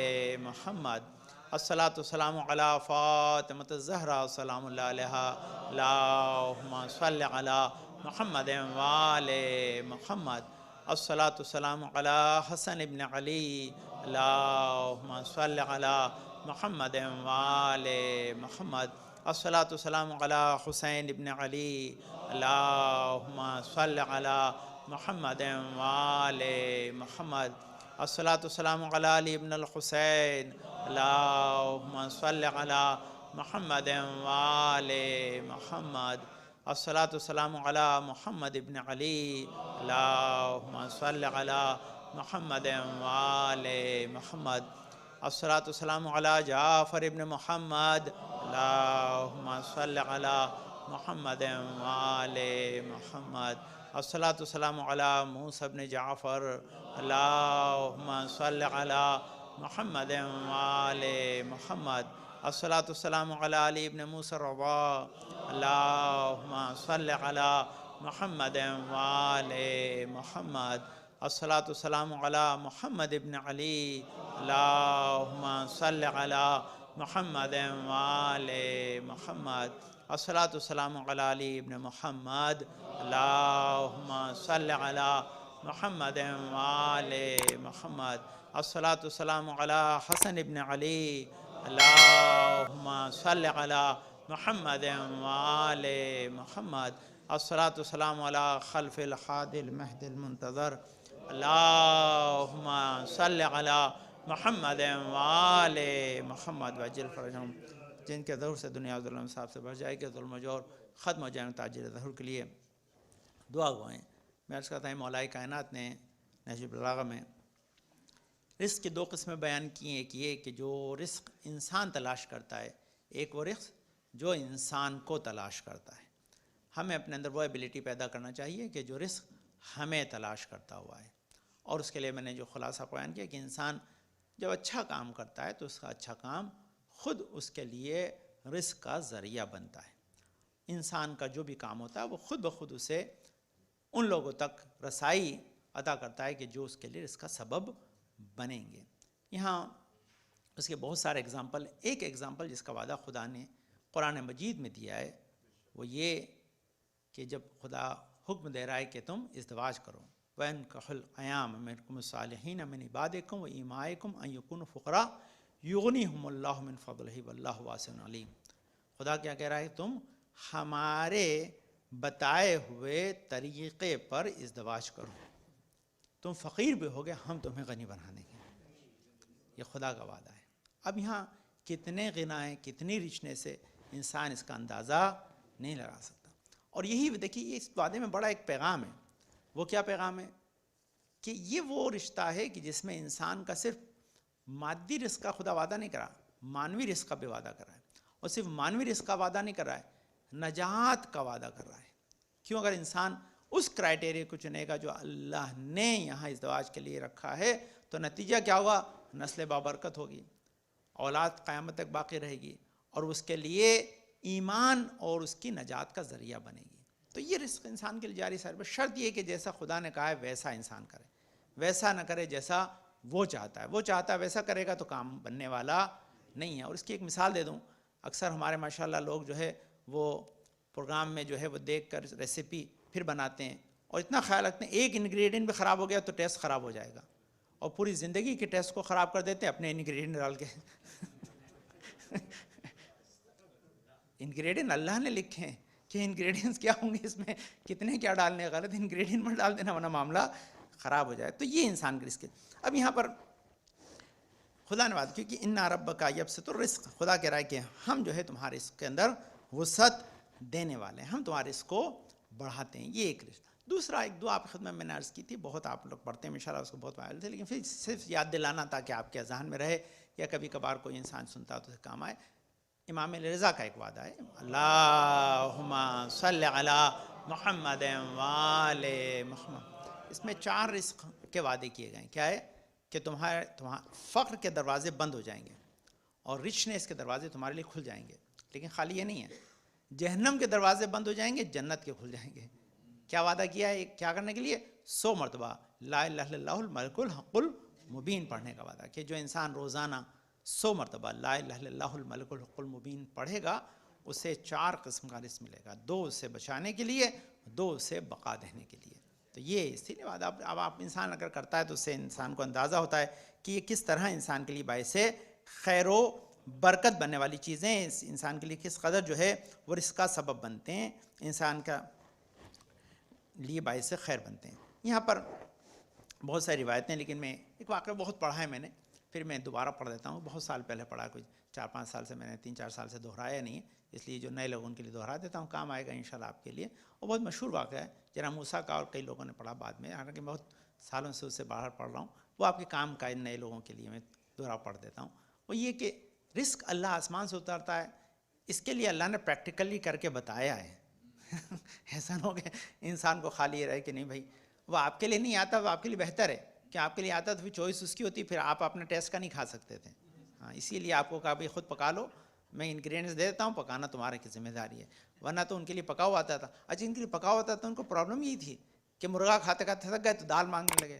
محمد. الصلاۃ والسلام علی فاطمۃ الزہرا سلام اللہ علیہا. اللہم صل علی محمد وآل محمد. الصلاۃ والسلام علی حسن ابن علی. اللہم صل علی محمد وآل محمد. الصلاۃ والسلام علی حسین ابن علی. اللہم صل علی محمد وآل محمد. الصلاۃ والسلام علی علی ابن الحسین. اللہم صل علی محمد وآل محمد. الصلاۃ والسلام علی محمد ابن علی. اللہم صل علی محمد وآل محمد. الصلاۃ والسلام علی جعفر ابن محمد. اللہم صل علی محمد وآل محمد. الصلاۃ والسلام علی موسیٰ ابن جعفر. اللہم صل علی محمد وآل محمد. الصلاۃ والسلام علی علی ابن موسیٰ الرضا. اللہم صل علی محمد وآل محمد. الصلاۃ والسلام علی محمد ابن علی. اللہم صل علی محمد وآل محمد. الصلاۃ والسلام علی علی ابن محمد. اللہم صل علی محمد وآل محمد. الصلاۃ والسلام علی حسن ابن علی. اللہم صل علی محمد وآل محمد. الصلاۃ والسلام علی خلف الحادی المہدی المنتظر. اللہم صل علی محمد وآل محمد وعجل فرجہم. جن کے ظہور سے دنیا ظلم صاحب سے بڑھ جائے گی، ظلم و جور ختم ہو جائیں، تاجر ظہور کے لیے دعا گوئیں. میں عرض کرتا ہوں مولا کائنات نے نہج البلاغہ میں رزق کی 2 قسمیں بیان کی ہیں. ایک یہ کہ جو رزق انسان تلاش کرتا ہے، ایک وہ رزق جو انسان کو تلاش کرتا ہے. ہمیں اپنے اندر وہ ایبلٹی پیدا کرنا چاہیے کہ جو رزق ہمیں تلاش کرتا ہوا ہے. اور اس کے لیے میں نے جو خلاصہ بیان کیا کہ انسان جب اچھا کام کرتا ہے تو اس کا اچھا کام خود اس کے لیے رزق کا ذریعہ بنتا ہے. انسان کا جو بھی کام ہوتا ہے وہ خود بخود اسے ان لوگوں تک رسائی عطا کرتا ہے کہ جو اس کے لیے رزق کا سبب بنیں گے. یہاں اس کے بہت سارے اگزامپل. ایک اگزامپل جس کا وعدہ خدا نے قرآن مجید میں دیا ہے وہ یہ کہ جب خدا حکم دے رہا ہے کہ تم ازدواج کرو. وَيَنْكَحُ الْأَيَامَ مِنْكُمُ الصَّالِحِينَ مِنْ عِبَادِكُمْ وَإِمَائِكُمْ أَنْ يَكُونُوا فُقَرَاءَ يُغْنِيهُمُ اللَّهُ مِنْ فَضْلِهِ وَاللَّهُ وَاسِعٌ عَلِيمٌ. خدا کیا کہہ رہا ہے؟ تم ہمارے بتائے ہوئے طریقے پر ازدواج کرو. تم فقیر بھی ہوگے، ہم تمہیں غنی بنا دیں گے. یہ خدا کا وعدہ ہے. اب یہاں کتنے غنا ہیں، کتنی رچنس ہے، انسان اس کا اندازہ نہیں لگا سکتا. اور یہی دیکھیے اس وعدے میں بڑا ایک پیغام ہے. وہ کیا پیغام ہے؟ کہ یہ وہ رشتہ ہے کہ جس میں انسان کا صرف مادی رزق کا خدا وعدہ نہیں کرا، معنوی رزق کا بھی وعدہ کر رہا ہے. اور صرف معنوی رزق کا وعدہ نہیں کر رہا ہے، نجات کا وعدہ کر رہا ہے. کیوں؟ اگر انسان اس کرائٹیریا کو چنے گا جو اللہ نے یہاں ازدواج کے لیے رکھا ہے تو نتیجہ کیا ہوگا؟ نسل بابرکت ہوگی، اولاد قیامت تک باقی رہے گی، اور اس کے لیے ایمان اور اس کی نجات کا ذریعہ بنے گی. تو یہ رزق انسان کے لیے جاری ساری. بس شرط یہ کہ جیسا خدا نے کہا ہے ویسا انسان کرے، ویسا نہ کرے جیسا وہ چاہتا ہے. وہ چاہتا ہے ویسا کرے گا تو کام بننے والا نہیں ہے. اور اس کی ایک مثال دے دوں. اکثر ہمارے ماشاءاللہ لوگ جو ہے وہ پروگرام میں جو ہے وہ دیکھ کر ریسیپی پھر بناتے ہیں اور اتنا خیال رکھتے ہیں ایک انگریڈینٹ بھی خراب ہو گیا تو ٹیسٹ خراب ہو جائے گا، اور پوری زندگی کے ٹیسٹ کو خراب کر دیتے ہیں اپنے انگریڈینٹ ڈال کے. انگریڈینٹ اللہ نے لکھے ہیں کہ انگریڈینٹس کیا ہوں گے، اس میں کتنے کیا ڈالنے، غلط انگریڈینٹ میں ڈال دینا ورنہ معاملہ خراب ہو جائے. تو یہ انسان کے رزق ہے. اب یہاں پر خدا نے بات کی کہ اِنَّ رَبَّكَ يَبْسُطُ الرِّزْقَ. خدا کہہ رہا ہے کہ ہم جو ہے تمہارے رزق کے اندر وسعت دینے والے ہیں، ہم تمہارے رزق کو بڑھاتے ہیں. یہ ایک رزق. دوسرا ایک دعا آپ کی خدمت میں نے عرض کی تھی، بہت آپ لوگ پڑھتے ہیں انشاءاللہ، اس کو بہت وائرل تھے، لیکن پھر صرف یاد دلانا تاکہ آپ کے ذہن میں رہے یا کبھی کبھار کوئی انسان سنتا تو اسے کام آئے. امام رضا کا ایک وعدہ ہے، اللہم صلی علی محمد وآل محمد. اس میں 4 رزق کے وعدے کیے گئے ہیں. کیا ہے؟ کہ تمہارے فقر کے دروازے بند ہو جائیں گے اور رچنس کے دروازے تمہارے لیے کھل جائیں گے. لیکن خالی یہ نہیں ہے، جہنم کے دروازے بند ہو جائیں گے، جنت کے کھل جائیں گے. کیا وعدہ کیا ہے؟ کیا کرنے کے لیے؟ 100 مرتبہ لا الہ الا اللہ الملک الحق مبین پڑھنے کا وعدہ کہ جو انسان روزانہ 100 مرتبہ لا الہ الا اللہ الملک الحق المبین پڑھے گا اسے 4 قسم کا رزق ملے گا، 2 اسے بچانے کے لیے، 2 اسے بقا دینے کے لیے۔ تو یہ اسی لیے وعدہ اب آپ انسان اگر کرتا ہے تو اس سے انسان کو اندازہ ہوتا ہے کہ یہ کس طرح انسان کے لیے باعث خیر و برکت بننے والی چیزیں اس انسان کے لیے کس قدر جو ہے وہ رزق کا سبب بنتے ہیں، انسان کا لیے باعث خیر بنتے ہیں۔ یہاں پر بہت ساری روایتیں، لیکن میں ایک واقعہ بہت پڑھا ہے میں نے، پھر میں دوبارہ پڑھ دیتا ہوں، بہت سال پہلے پڑھا، کوئی 4-5 سال سے میں نے 3-4 سال سے دہرایا نہیں ہے، اس لیے جو نئے لوگوں کے لیے دہرا دیتا ہوں، کام آئے گا انشاءاللہ آپ کے لیے۔ اور بہت مشہور واقعہ ہے، جناب موسیٰ کا، اور کئی لوگوں نے پڑھا بعد میں، حالانکہ بہت سالوں سے اس سے باہر پڑھ رہا ہوں، وہ آپ کے کام کا نئے لوگوں کے لیے میں دوبارہ پڑھ دیتا ہوں۔ وہ یہ کہ رزق اللہ آسمان سے اترتا ہے، اس کے لیے اللہ نے پریکٹیکلی کر کے بتایا ہے۔ ایسا نہ ہو کہ انسان کو خالی یہ رہے کہ نہیں بھائی وہ آپ کے لیے نہیں آتا، وہ آپ کے لیے بہتر ہے کہ آپ کے لیے آتا تو پھر چوائس اس کی ہوتی، پھر آپ اپنے ٹیسٹ کا نہیں کھا سکتے تھے۔ ہاں، اسی لیے آپ کو کہا بھائی خود پکا لو، میں انگریڈینٹس دے دیتا ہوں، پکانا تمہارے کی ذمہ داری ہے، ورنہ تو ان کے لیے پکا ہوا آتا تھا۔ اچھا، ان کے لیے پکا ہوا آتا تھا، ان کو پرابلم یہی تھی کہ مرغا کھاتے کھاتے تھک گئے تو دال مانگنے لگے۔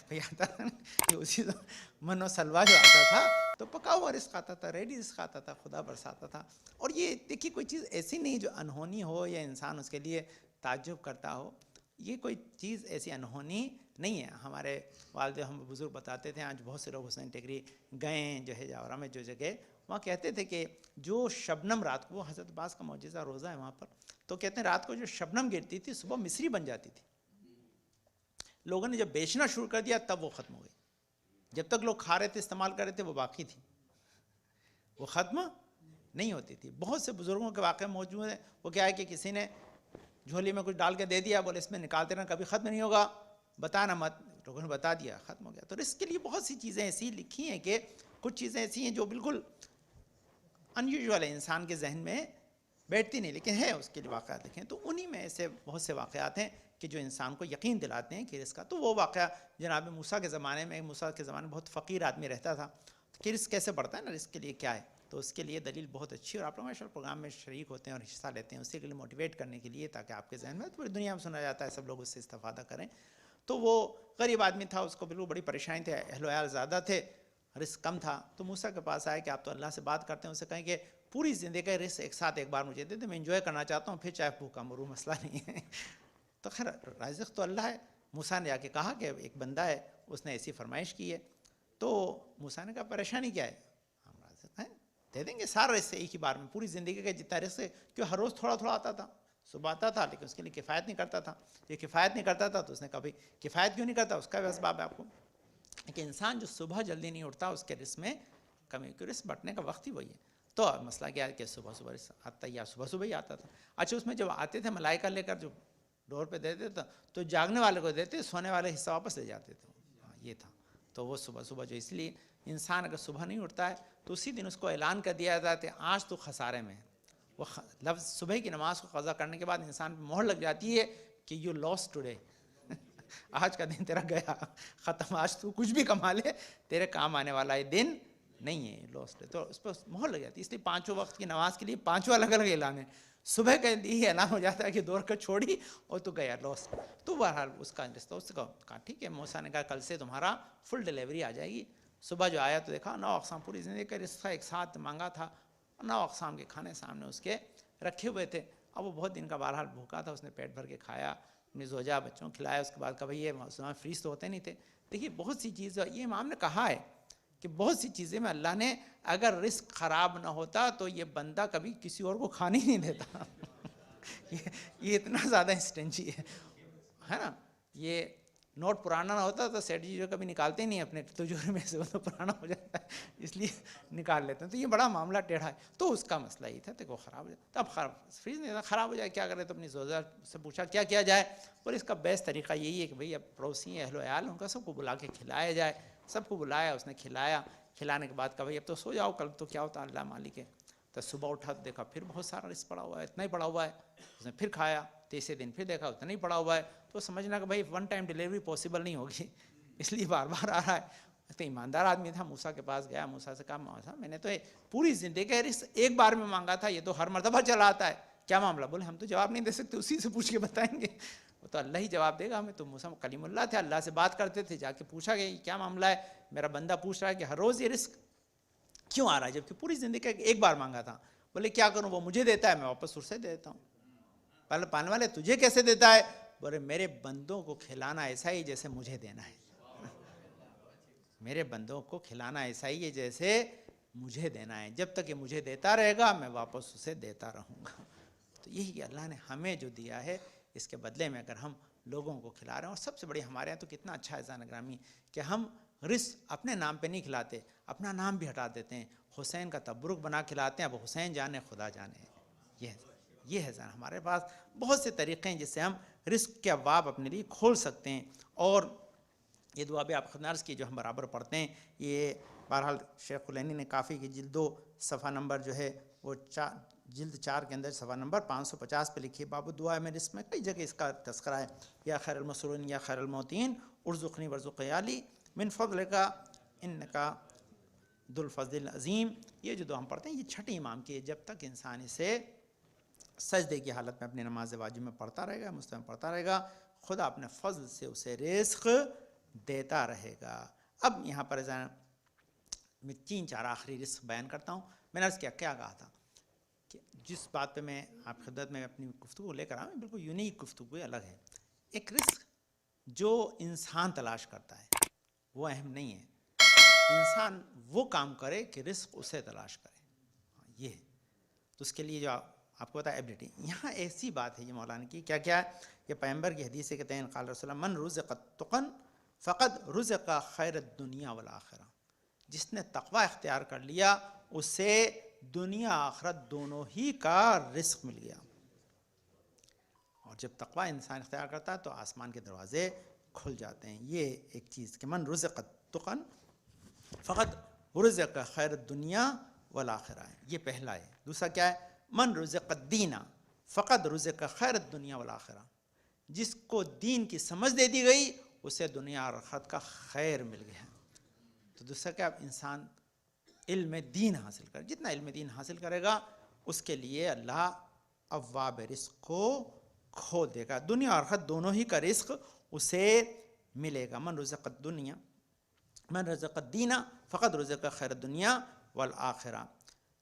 بھائی آتا تھا کہ اسی من و سلوا جو آتا تھا تو پکا ہوا رزق آتا تھا، ریڈی رزق آتا تھا، خدا برساتا تھا۔ اور یہ دیکھیے کوئی چیز ایسی نہیں جو انہونی ہو یا انسان اس کے لیے تعجب کرتا ہو، یہ کوئی چیز ایسی انہونی نہیں ہے۔ ہمارے والد ہم بزرگ بتاتے تھے، آج بہت سے لوگ حسین ٹیکری گئے ہیں جو ہے جاورا میں جو جگہ، وہاں کہتے تھے کہ جو شبنم رات کو، حضرت عباس کا معجزہ روزہ ہے وہاں پر، تو کہتے ہیں رات کو جو شبنم گرتی تھی صبح مصری بن جاتی تھی۔ لوگوں نے جب بیچنا شروع کر دیا تب وہ ختم ہو گئی، جب تک لوگ کھا رہے تھے استعمال کر رہے تھے وہ باقی تھی، وہ ختم نہیں ہوتی تھی۔ بہت سے بزرگوں کے واقعے موجود ہیں، وہ کیا ہے کہ کسی نے جھولی میں کچھ ڈال کے دے دیا، بولے اس میں نکالتے رہنا کبھی ختم نہیں ہوگا، بتانا مت، لوگوں نے بتا دیا ختم ہو گیا۔ تو رزق کے لیے بہت سی چیزیں ایسی لکھی ہیں کہ کچھ چیزیں ایسی ہیں جو بالکل ان یوزول ہے، انسان کے ذہن میں بیٹھتی نہیں، لیکن ہے اس کے لیے واقعات لکھیں۔ تو انہی میں ایسے بہت سے واقعات ہیں کہ جو انسان کو یقین دلاتے ہیں کہ رزق کا۔ تو وہ واقعہ جناب موسیٰ کے زمانے میں، موسیٰ کے زمانے میں بہت فقیر آدمی رہتا تھا کہ رزق کیسے بڑھتا ہے نا، رزق کے لیے کیا ہے، تو اس کے لیے دلیل بہت اچھی، اور آپ لوگ ماشاء اللہ پروگرام میں شریک ہوتے ہیں اور حصہ لیتے ہیں اسی کے لیے موٹیویٹ کرنے کے لیے، تاکہ آپ کے ذہن میں پوری دنیا میں سنا جاتا ہے، سب لوگ اس سے استفادہ کریں۔ تو وہ غریب آدمی تھا، اس کو بالکل بڑی پریشانی تھی، اہل و عیال زیادہ تھے، رزق کم تھا، تو موسیٰ کے پاس آئے کہ آپ تو اللہ سے بات کرتے ہیں، ان سے کہیں کہ پوری زندگی کا رزق ایک ساتھ ایک بار مجھے دے دے، میں انجوائے کرنا چاہتا ہوں، پھر چاہے بھوکا مروں، مسئلہ نہیں ہے۔ تو خیر رازق تو اللہ ہے۔ موسیٰ نے جا کے کہا کہ ایک بندہ ہے، اس نے ایسی فرمائش کی ہے، تو موسیٰ نے کہا پریشانی کیا ہے، ہم رازق ہیں، دے دیں گے سارا رزق ایک ہی بار میں، پوری زندگی کا جتنا رزق ہے، کیوں ہر روز تھوڑا تھوڑا آتا تھا، صبح آتا تھا لیکن اس کے لیے کفایت نہیں کرتا تھا۔ یہ کفایت نہیں کرتا تھا تو اس نے کہا بھائی کفایت کیوں نہیں کرتا، اس کا بھی اسباب ہے آپ کو، کہ انسان جو صبح جلدی نہیں اٹھتا اس کے رزق میں کمی، کہ رزق بٹنے کا وقت ہی وہی ہے۔ تو مسئلہ کیا ہے کہ صبح صبح رزق آتا یا صبح صبح ہی آتا تھا۔ اچھا، اس میں جب آتے تھے ملائکہ لے کر جو ڈور پہ دیتے تھے تو جاگنے والے کو دیتے، سونے والے حصہ واپس لے جاتے تھے، یہ تھا۔ تو وہ صبح صبح جو، اس لیے انسان اگر صبح نہیں اٹھتا ہے تو اسی دن اس کو اعلان کر دیا جاتا ہے آج تو خسارے میں ہے۔ وہ لفظ صبح کی نماز کو قضا کرنے کے بعد انسان پہ مہر لگ جاتی ہے کہ یو لاسٹ ٹوڈے، آج کا دن تیرا گیا ختم، آج تو کچھ بھی کما لے تیرے کام آنے والا یہ دن نہیں ہے، لاسٹ ہے۔ تو اس پر مہر لگ جاتی ہے، اس لیے 5 وقت کی نماز کے لیے 5 الگ الگ اعلان ہے۔ صبح کا یہ اعلان ہو جاتا ہے کہ 2 رکعت چھوڑی اور تو گیا لاسٹ۔ تو بہرحال اس کا رشتہ، اس کا کہا ٹھیک ہے، موسیٰ نے کہا کل سے تمہارا فل ڈیلیوری آ جائے گی۔ صبح جو آیا تو دیکھا 9 اقسام، پوری زندگی کا رزق ایک ساتھ مانگا تھا، 9 اقسام کے کھانے سامنے اس کے رکھے ہوئے تھے۔ اب وہ بہت دن کا بہرحال بھوکا تھا، اس نے پیٹ بھر کے کھایا، اپنی زوجہ بچوں کو کھلایا، اس کے بعد کہا بھائی یہ فریز تو ہوتے نہیں تھے۔ دیکھیے بہت سی چیزیں، یہ امام نے کہا ہے کہ بہت سی چیزیں میں اللہ نے اگر رزق خراب نہ ہوتا تو یہ بندہ کبھی کسی اور کو کھانے ہی نہیں دیتا۔ یہ اتنا زیادہ اسٹینجی ہے نا۔ یہ نوٹ پرانا نہ ہوتا تو سیٹ جی جو کبھی نکالتے ہی نہیں اپنے تجربے میں سے، وہ تو پرانا ہو جاتا ہے اس لیے نکال لیتے ہیں۔ تو یہ بڑا معاملہ ٹیڑھا ہے، تو اس کا مسئلہ یہ تھا کہ وہ خراب ہو جائے، تو اب فریج نہیں خراب ہو جائے کیا کرے، تو اپنی زوجہ سے پوچھا کیا کیا جائے، اور اس کا بیسٹ طریقہ یہی ہے کہ بھئی اب پڑوسی اہل و عیال ان کا سب کو بلا کے کھلایا جائے۔ سب کو بلایا، اس نے کھلایا، کھلانے کے بعد کہا بھئی اب تو سو جاؤ، کل تو کیا ہوتا اللہ مالک ہے۔ تو صبح اٹھا تو دیکھا پھر بہت سارا رزق پڑا ہوا ہے، اتنا ہی پڑا ہوا ہے، اس نے پھر کھایا، تیسرے دن پھر دیکھا اتنا ہی پڑا ہوا ہے، تو سمجھنا کہ بھائی 1 ٹائم ڈیلیوری پاسبل نہیں ہوگی، اس لیے بار بار آ رہا ہے۔ تو ایماندار آدمی تھا، موسیٰ کے پاس گیا، موسیٰ سے کہا موسیٰ میں نے تو پوری زندگی کا رزق ایک بار میں مانگا تھا، یہ تو ہر مرتبہ چلا آتا ہے، کیا معاملہ؟ بولے ہم تو جواب نہیں دے سکتے، اسی سے پوچھ کے بتائیں گے۔ وہ تو اللہ ہی جواب دے گا ہمیں. تو موسیٰ کلیم اللہ تھے, اللہ سے بات کرتے تھے. جا کے پوچھا گیا کیا معاملہ ہے, میرا بندہ پوچھ رہا ہے کہ ہر روز یہ رزق کیوں آ رہا ہے جبکہ پوری زندگی ایک بار مانگا تھا. بولے کیا کروں, وہ مجھے دیتا ہے, میں واپس اس سے دیتا ہوں. پہلے پانے والے تجھے کیسے دیتا ہے؟ بولے میرے بندوں کو کھلانا ایسا ہی جیسے مجھے دینا ہے. میرے بندوں کو کھلانا ایسا ہی ہے جیسے مجھے دینا ہے. جب تک یہ مجھے دیتا رہے گا میں واپس اسے دیتا رہوں گا. تو یہی اللہ نے ہمیں جو دیا ہے اس کے بدلے میں اگر ہم لوگوں کو کھلا رہے ہیں. اور سب سے بڑی ہمارے یہاں تو کتنا اچھا ہے زان گرامی کہ ہم رزق اپنے نام پہ نہیں کھلاتے, اپنا نام بھی ہٹا دیتے ہیں. حسین کا تبرک بنا کھلاتے ہیں. اب حسین جانے خدا جانے. یہ ہے زان. ہمارے پاس بہت سے طریقے ہیں جس سے ہم رزق کے ابواب اپنے لیے کھول سکتے ہیں. اور یہ دعا بھی آپ خود عرض کی جو ہم برابر پڑھتے ہیں, یہ بہرحال شیخ العینی نے کافی کی جلد 2 صفحہ نمبر جو ہے وہ جلد 4 کے اندر صفحہ نمبر 550 پہ لکھی باب الدعاء میں رزق میں کئی جگہ اس کا تذکرہ ہے. یا خیر المسرورین یا خیر الموتین ارزقنی ورزق عیالی من فضلک انک ذو الفضل العظیم. یہ جو دعا ہم پڑھتے ہیں یہ چھٹے امام کی ہے. جب تک انسان اسے سجدے کی حالت میں اپنی نماز واجب میں پڑھتا رہے گا, مستقیم پڑھتا رہے گا, خدا اپنے فضل سے اسے رزق دیتا رہے گا. اب یہاں پر میں 3-4 آخری رزق بیان کرتا ہوں. میں نے عرض کیا کہا تھا کہ جس بات پہ میں آپ خدمت میں اپنی گفتگو لے کر آؤں بالکل یونیک گفتگو الگ ہے. ایک رزق جو انسان تلاش کرتا ہے وہ اہم نہیں ہے, انسان وہ کام کرے کہ رزق اسے تلاش کرے, یہ ہے. تو اس کے لیے جو آپ کو پتا ہے ایبلٹی. یہاں ایسی بات ہے یہ مولانا کی کیا ہے, یہ پیغمبر کی حدیث ہے کہتے ہیں قال رسول اللہ من رزق تقن فقد رزق خیر الدنیا والآخرہ. جس نے تقوی اختیار کر لیا اسے دنیا آخرت دونوں ہی کا رزق مل گیا. اور جب تقوی انسان اختیار کرتا ہے تو آسمان کے دروازے کھل جاتے ہیں. یہ ایک چیز کہ من رزق تقن فقد رزق خیر الدنیا والآخرہ ہے, یہ پہلا ہے. دوسرا کیا ہے, من رزق الدین فقد رزق خیر الدنیا والآخرہ. جس کو دین کی سمجھ دے دی گئی اسے دنیا اور آخرت کا خیر مل گیا. تو دوسرا کیا, انسان علم دین حاصل کرے, جتنا علم دین حاصل کرے گا اس کے لیے اللہ ابواب رزق کو کھول دے گا. دنیا اور آخرت دونوں ہی کا رزق اسے ملے گا. من رزق الدنیا من رزق الدین فقد رزق خیر الدنیا والآخرہ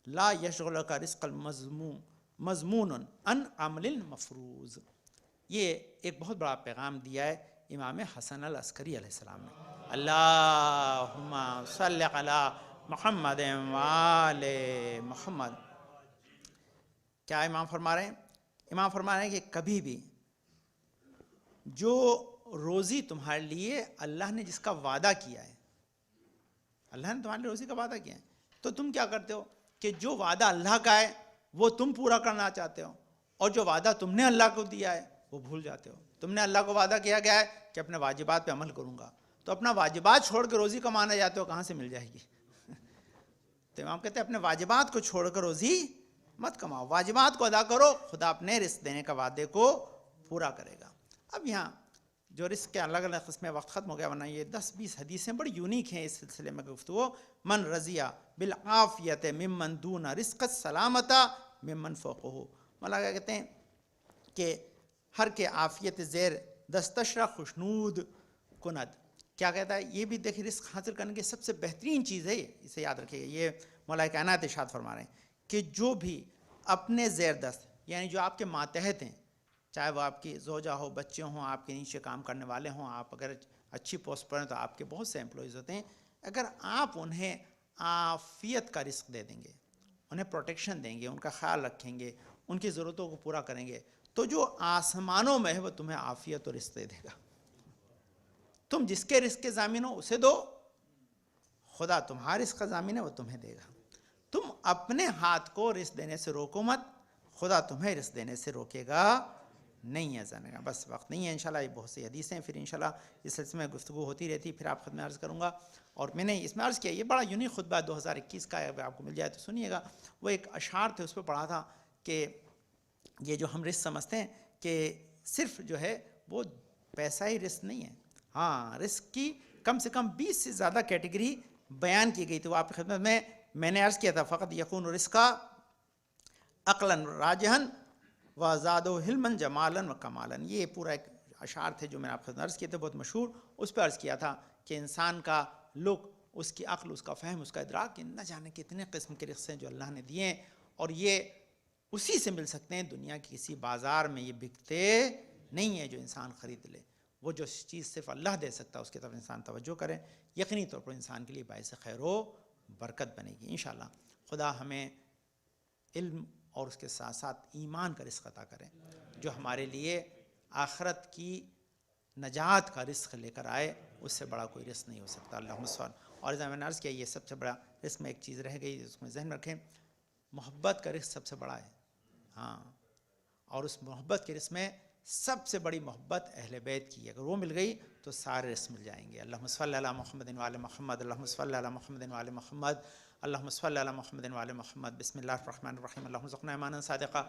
لا یشغلک رزق مضمون عن عمل مفروض. یہ ایک بہت بڑا پیغام دیا ہے امام حسن العسکری علیہ السلام نے. اللہم صلی علی محمد وآل محمد. کیا امام فرما رہے ہیں؟ امام فرما رہے ہیں کہ کبھی بھی جو روزی تمہارے لیے اللہ نے جس کا وعدہ کیا ہے, اللہ نے تمہارے لیے روزی کا وعدہ کیا ہے, تو تم کیا کرتے ہو کہ جو وعدہ اللہ کا ہے وہ تم پورا کرنا چاہتے ہو, اور جو وعدہ تم نے اللہ کو دیا ہے وہ بھول جاتے ہو. تم نے اللہ کو وعدہ کیا گیا ہے کہ اپنے واجبات پہ عمل کروں گا, تو اپنا واجبات چھوڑ کے روزی کمانا جاتے ہو, کہاں سے مل جائے گی؟ تو امام کہتے ہیں اپنے واجبات کو چھوڑ کر روزی مت کماؤ, واجبات کو ادا کرو, خدا اپنے رزق دینے کا وعدے کو پورا کرے گا. اب یہاں جو رزق کے الگ الگ قسمیں, وقت ختم ہو گیا ورنہ یہ 10-20 حدیثیں بڑی یونیک ہیں اس سلسلے میں گفتگو. من رضی بالعافیت ممن دون رزق السلامت ممن فوقہ. مولانا کہتے ہیں کہ ہر کے عافیت زیر دستشرہ خوشنود کند. کیا کہتا ہے, یہ بھی دیکھیں رزق حاصل کرنے کی سب سے بہترین چیز ہے, اسے یاد رکھیے. یہ مولا کائنات ارشاد فرما رہے ہیں کہ جو بھی اپنے زیر دست یعنی جو آپ کے ماتحت ہیں, چاہے وہ آپ کی زوجہ ہو, بچے ہوں, آپ کے نیچے کام کرنے والے ہوں, آپ اگر اچھی پوسٹ پر ہیں تو آپ کے بہت سے امپلائیز ہوتے ہیں, اگر آپ انہیں عافیت کا رزق دے دیں گے, انہیں پروٹیکشن دیں گے, ان کا خیال رکھیں گے, ان کی ضرورتوں کو پورا کریں گے, تو جو آسمانوں میں ہے وہ تمہیں عافیت اور رزق دے دے گا. تم جس کے رزق کے ضامن ہو اسے دو, خدا تمہارے رزق کا ضامن ہے وہ تمہیں دے گا. تم اپنے ہاتھ کو رزق دینے سے روکو مت, خدا تمہیں رزق دینے سے روکے گا نہیں ہے. جانے گا بس وقت نہیں ہے, انشاءاللہ یہ بہت سی حدیثیں ہیں, پھر انشاءاللہ اس سلسلے میں گفتگو ہوتی رہتی, پھر آپ خود میں عرض کروں گا. اور میں نے اس میں عرض کیا یہ بڑا یونیک خطبہ 2021 کا ہے, اگر آپ کو مل جائے تو سنیے گا. وہ ایک اشعار تھے, اس پہ پڑھا تھا کہ یہ جو ہم رزق سمجھتے ہیں کہ صرف جو ہے وہ پیسہ ہی رزق نہیں ہے, ہاں رزق کی کم سے کم 20 سے زیادہ کیٹیگری بیان کی گئی تھی. وہ آپ کی خدمت میں نے عرض کیا تھا, فقط یکون رزقا عقلاً راجحاً و زادو حلماً جمالاً و کمالاً. یہ پورا ایک اشعار تھے جو میں نے آپ کو عرض کیے تھے بہت مشہور، اس پہ عرض کیا تھا کہ انسان کا لک، اس کی عقل، اس کا فہم، اس کا ادراک، نہ جانے کتنے قسم کے رزق ہیں جو اللہ نے دیے ہیں، اور یہ اسی سے مل سکتے ہیں، دنیا کی کسی بازار میں یہ بکتے نہیں ہیں جو انسان خرید لے۔ وہ جو چیز صرف اللہ دے سکتا ہے اس کی طرف انسان توجہ کرے، یقینی طور پر انسان کے لیے باعث خیر و برکت بنے گی انشاءاللہ۔ خدا ہمیں علم اور اس کے ساتھ ساتھ ایمان کا رزق عطا کرے، جو ہمارے لیے آخرت کی نجات کا رزق لے کر آئے، اس سے بڑا کوئی رزق نہیں ہو سکتا۔ اللہم صل۔ اور جیسے میں نے عرض کیا یہ سب سے بڑا رزق میں ایک چیز رہ گئی جس میں ذہن میں رکھیں، محبت کا رزق سب سے بڑا ہے، ہاں، اور اس محبت کے رزق میں سب سے بڑی محبت اہل بیت کی، اگر وہ مل گئی تو سارے رزق مل جائیں گے۔ اللہم صل علی محمد وعلی محمد، اللہم صل علی محمد وعلی محمد، اللہم صل علی محمد وعلی محمد۔ بسم اللہ الرحمن الرحیم۔ اللہم ارزقنا ایمانا صادقا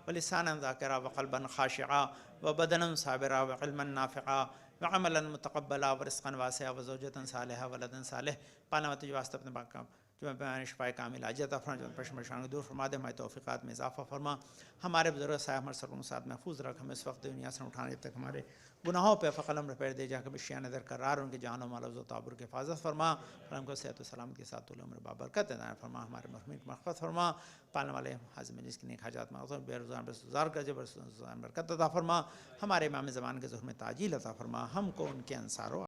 ولسانا ذاکرا وقلبا خاشعا وبدنا صابرا وعلما نافعا وعملا متقبلا ورزقا واسعا وزوجة صالحا ولدا صالح۔ پانا مت جو واسطہ اپنے پاک جو میں بیان شفائے کامل عاجت فرما، جو پریشان دور فرما دے، ہمارے توفیقات میں اضافہ فرما، ہمارے بزرگ صاحب ہمارے سروں ساتھ محفوظ رکھ، ہمیں اس وقت دنیا سے اٹھانے جب تک ہمارے گناہوں پہ فقلم رپیر دے، جا کے بشیاں نظر قرار، ان کے جان و مال و تعبر کی حفاظت فرما، اور ہم کو صحت و سلامت کے ساتھ طول عمر بابرکت عطا فرما، ہمارے مرحومین کی مغفرت فرما، پالنے والے حاضر مجلس کی نیک حاجات میں بے روزان برسگزار کر، جب برکت عطا فرما، ہمارے امام زمان کے ظہور میں تعجیل عطا فرما، ہم کو ان کے انصار و